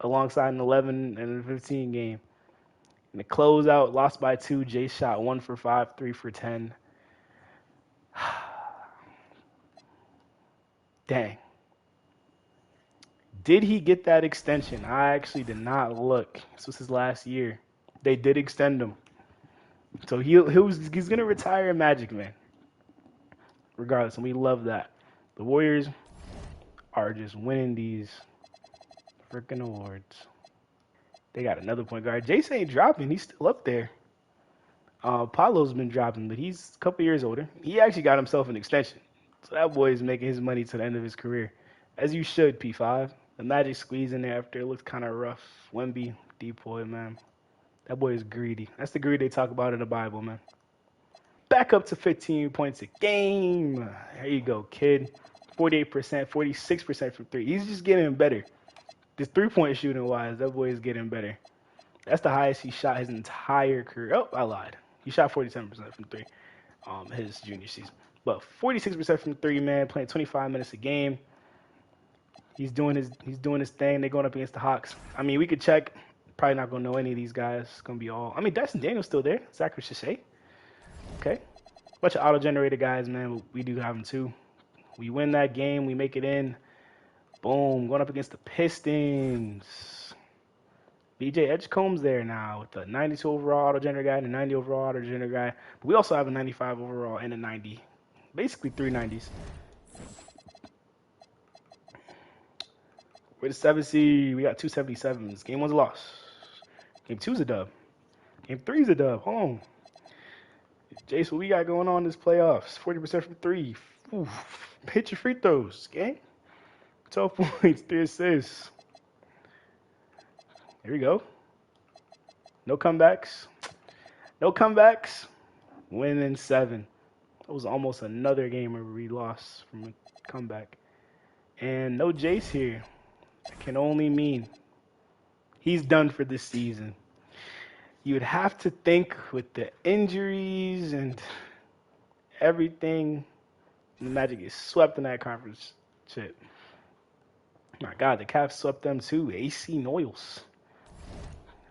alongside an 11 and a 15 game. In the closeout, lost by 2. Jase shot 1 for 5, 3 for 10. Dang. Did he get that extension? I actually did not look. This was his last year. They did extend him. So he's gonna retire in Magic, man. Regardless, and we love that. The Warriors are just winning these freaking awards. They got another point guard. Jase ain't dropping. He's still up there. Paulo's been dropping, but he's a couple years older. He actually got himself an extension. So that boy is making his money to the end of his career. As you should, P5. The Magic squeeze in there after it looked kind of rough. Wemby, Depoy, man. That boy is greedy. That's the greed they talk about in the Bible, man. Back up to 15 points a game. There you go, kid. 48%, 46% from three. He's just getting better. This three-point shooting wise, that boy is getting better. That's the highest he shot his entire career. Oh, I lied. He shot 47% from three, his junior season. But 46% from three, man, playing 25 minutes a game. He's doing his thing. They're going up against the Hawks. I mean, we could check. Probably not gonna know any of these guys. It's gonna be all. I mean, Dyson Daniel's still there. Zachary Jase. Okay. Bunch of auto-generated guys, man. We do have them too. We win that game. We make it in. Boom. Going up against the Pistons. BJ Edgecombe's there now with the 92 overall auto-generator guy and a 90 overall auto-generator guy. But we also have a 95 overall and a 90. Basically 390s. We're the 7 seed. We got 277s. Game 1's a loss. Game 2's a dub. Game 3's a dub. Hold on. Jase, what we got going on this playoffs? 40% from three. Oof. Hit your free throws, gang. 12 points, 3 assists. Here we go. No comebacks. No comebacks. Win in 7. That was almost another game where we lost from a comeback. And no Jase here. That can only mean he's done for this season. You would have to think with the injuries and everything, the Magic is swept in that conference shit. My God, the Cavs swept them too. AC Noyles.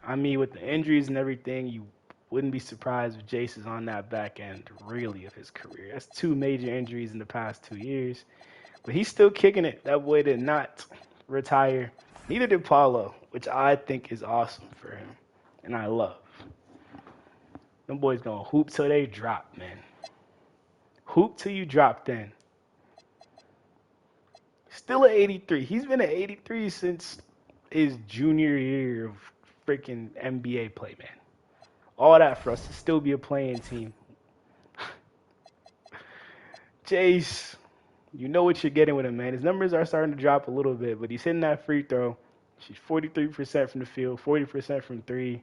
I mean, with the injuries and everything, you wouldn't be surprised if Jase is on that back end, really, of his career. That's 2 major injuries in the past 2 years. But he's still kicking it. That boy did not retire. Neither did Paulo, which I think is awesome for him. And I love. Them boys gonna hoop till they drop, man. Hoop till you drop then. Still at 83. He's been at 83 since his junior year of freaking NBA play, man. All that for us to still be a playing team. Jase, you know what you're getting with him, man. His numbers are starting to drop a little bit, but he's hitting that free throw. She's 43% from the field, 40% from three,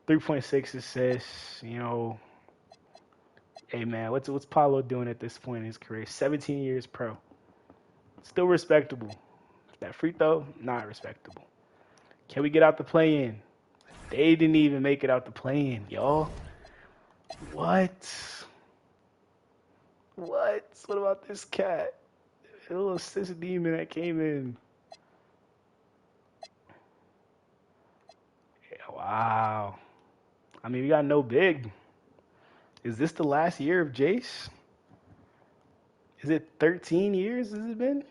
3.6 assists. You know, hey man, what's Paulo doing at this point in his career? 17 years pro, still respectable. That free throw, not respectable. Can we get out the play-in? They didn't even make it out the play-in, y'all. What? What about this cat? A little assist demon that came in. Yeah, wow. I mean, we got no big. Is this the last year of Jase? Is it 13 years has it been?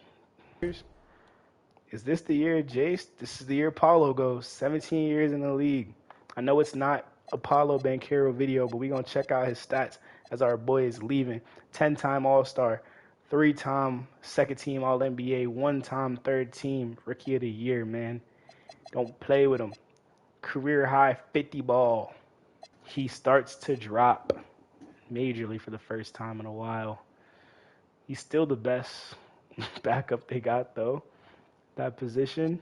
Is this the year of Jase? This is the year Paulo goes. 17 years in the league. I know it's not a Paulo Banchero video, but we're going to check out his stats as our boy is leaving. 10-time All-Star, 3-time second-team All-NBA, 1-time third-team Rookie of the Year, man. Don't play with him. Career high 50 ball. He starts to drop majorly for the first time in a while. He's still the best backup they got, though. That position.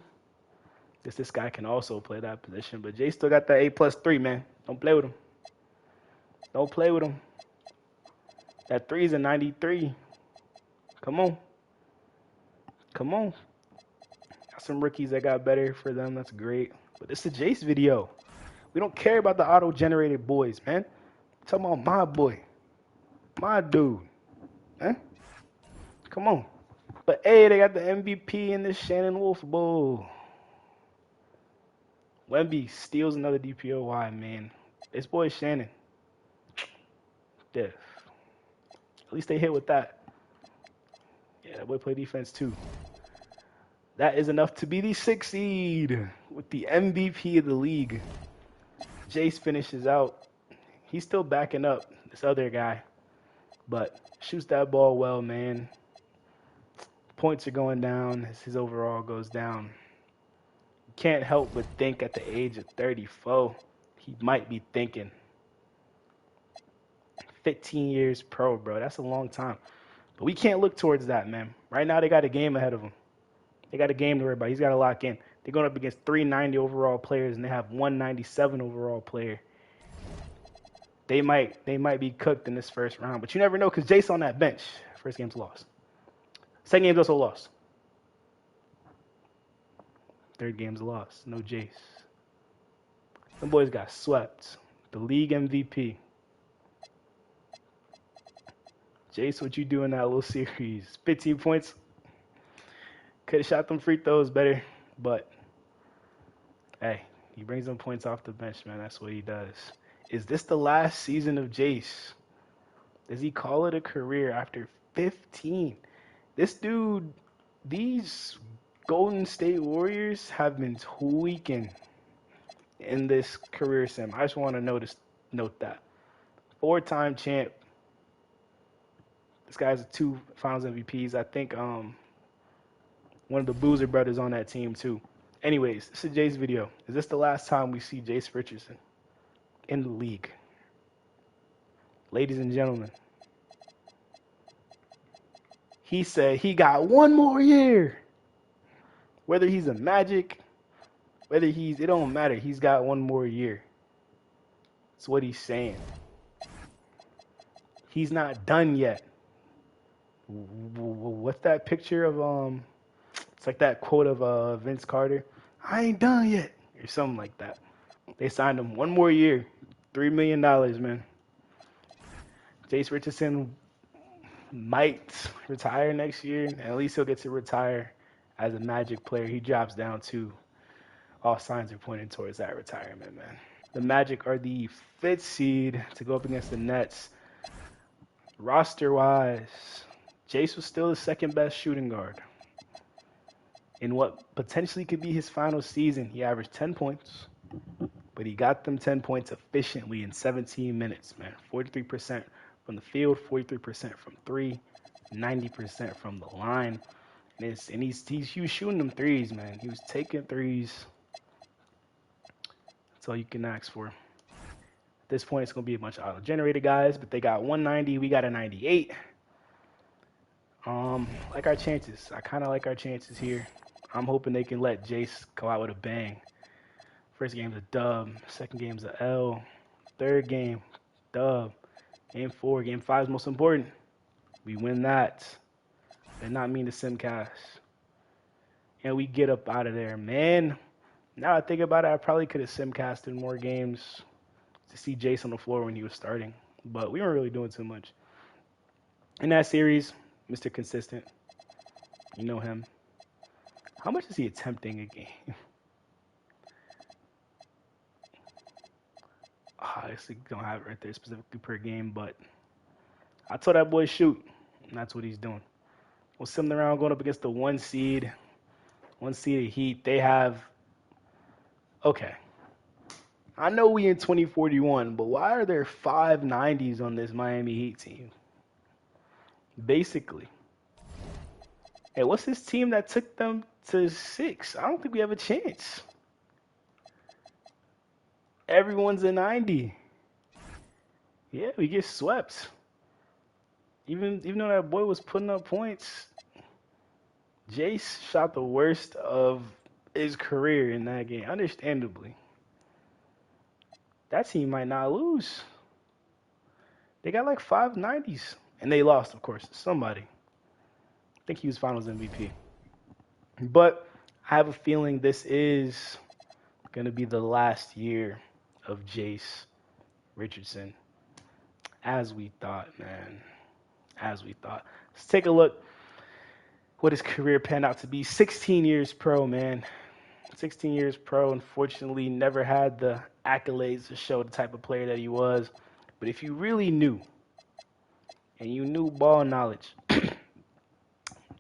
This guy can also play that position, but Jay still got that A+3, man. Don't play with him. Don't play with him. That 3 is a 93. Come on. Come on. Got some rookies that got better for them. That's great. But this is a Jase video. We don't care about the auto-generated boys, man. I'm talking about my boy. My dude. Eh? Come on. But hey, they got the MVP in this Shannon Wolf Bowl. Wemby steals another DPOY, man. This boy Shannon. Diff. At least they hit with that. Yeah, Yeah, that boy play defense too. That is enough to be the 6th seed with the MVP of the league. Jase finishes out. He's still backing up this other guy, but shoots that ball well, man. Points are going down as his overall goes down. Can't help but think at the age of 34, he might be thinking 15 years pro, bro. That's a long time. But we can't look towards that, man. Right now, they got a game ahead of him. They got a game to worry about. He's got to lock in. They're going up against 390 overall players, and they have 197 overall player. They might be cooked in this first round, but you never know because Jase on that bench. First game's lost. Second game's also lost. Third game's lost. No Jase. Them boys got swept. The league MVP. Jase, what you do in that little series? 15 points. Could have shot them free throws better, but hey, he brings them points off the bench, man. That's what he does. Is this the last season of Jase? Does he call it a career after 15? This dude, these Golden State Warriors have been tweaking in this career sim. I just want to note that. 4-time champ. This guy's 2 Finals MVPs. I think one of the Boozer brothers on that team too. Anyways, this is Jay's video. Is this the last time we see Jase Richardson in the league? Ladies and gentlemen, he said he got 1 more year. Whether he's a Magic, it don't matter. He's got 1 more year. That's what he's saying. He's not done yet. What's that picture of it's like that quote of Vince Carter. I ain't done yet, or something like that. They signed him 1 more year, $3 million, man. Jase Richardson might retire next year. At least he'll get to retire as a Magic player. He drops down to all signs are pointing towards that retirement, man. The Magic are the 5th seed to go up against the Nets. Roster-wise, Jase was still the 2nd best shooting guard. In what potentially could be his final season, he averaged 10 points, but he got them 10 points efficiently in 17 minutes, man. 43% from the field, 43% from 3, 90% from the line. And he was shooting them threes, man. He was taking threes. That's all you can ask for. At this point, it's going to be a bunch of auto-generated guys, but they got 190. We got a 98. Like our chances. I kind of like our chances here. I'm hoping they can let Jase go out with a bang. First game's a dub. Second game's a L. Third game, dub. Game 4. Game 5 is most important. We win that. Did not mean to simcast. And we get up out of there, man. Now I think about it, I probably could have simcasted more games to see Jase on the floor when he was starting. But we weren't really doing too much. In that series, Mr. Consistent. You know him. How much is he attempting a game? I actually don't have it right there specifically per game, but I told that boy shoot, and that's what he's doing. We'll sim around going up against the 1 seed. 1 seed Heat. They have, okay. I know we in 2041, but why are there 5 90s on this Miami Heat team? Basically. Hey, what's this team that took them to 6? I don't think we have a chance. Everyone's a 90. Yeah, we get swept. Even though that boy was putting up points, Jase shot the worst of his career in that game, understandably. That team might not lose. They got like 5 90s. And they lost, of course, to somebody. I think he was Finals MVP. But I have a feeling this is going to be the last year of Jase Richardson. As we thought, man. As we thought. Let's take a look what his career panned out to be. 16 years pro, man. 16 years pro. Unfortunately, never had the accolades to show the type of player that he was. But if you really knew, and you knew ball knowledge,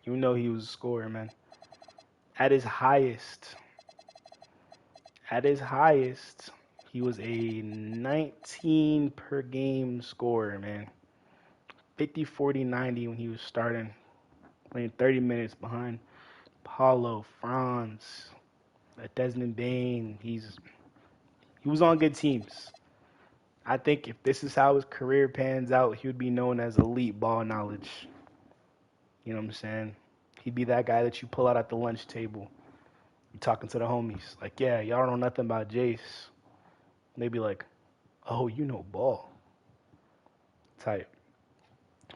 you You know he was a scorer, man. At his highest, he was a 19 per game scorer, man. 50, 40, 90 when he was starting, playing 30 minutes behind Paulo, Franz, Desmond Bain. He was on good teams. I think if this is how his career pans out, he would be known as elite ball knowledge. You know what I'm saying? He'd be that guy that you pull out at the lunch table. You talking to the homies, like, yeah, y'all don't know nothing about Jase. And they'd be like, oh, you know ball. Type.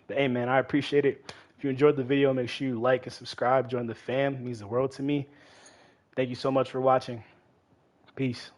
But hey, man, I appreciate it. If you enjoyed the video, make sure you like and subscribe. Join the fam. It means the world to me. Thank you so much for watching. Peace.